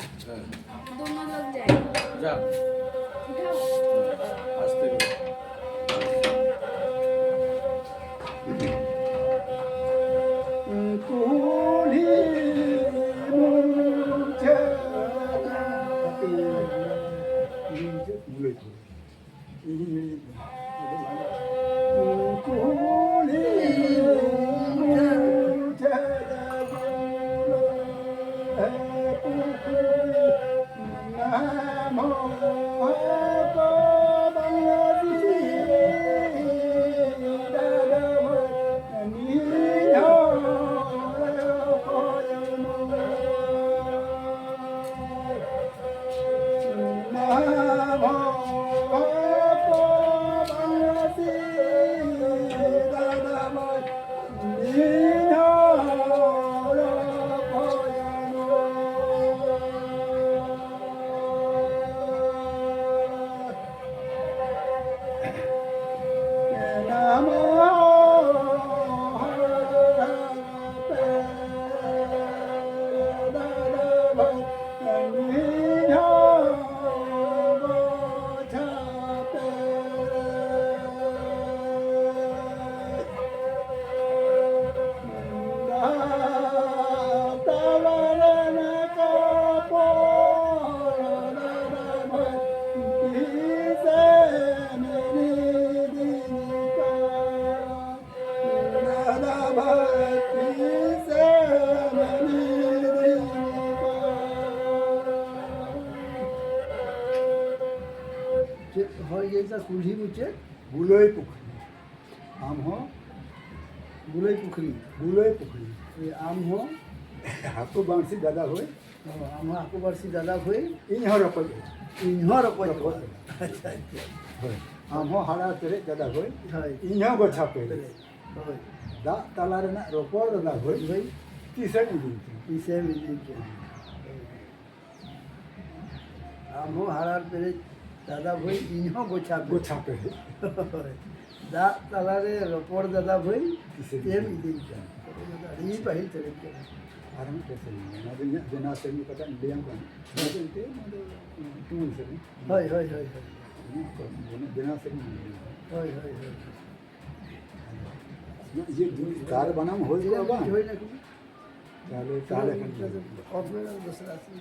दोनों लोग जाएंगे। जा उठाओ। आस्ते करो। कुली मुझे कुल्ही मुचे बुलोई पुखरी आम हो बुलोई पुखरी ये आम हो हाको बांसी दादा होय आम हाको बांसी दादा होय इन हो रपय अच्छा होय आम हो हाड़ा तेरे दादा होय इन हो गोछा पे होय दा ताला रेना रोपड़ दादा होय होय किसे मिली आम हो हाड़ा तेरे दादा भाई इन्हों गोछा पे दा ताला रे रोपड़ दादा भाई एम इदिन का ई पहिल चले के आराम कैसे ना जना से मी पता इंडियन को बोलते टूल से हाय जना से हाय ये कार बनाम हो जाएगा होय ना चाले चाले ऑफ में दूसरा से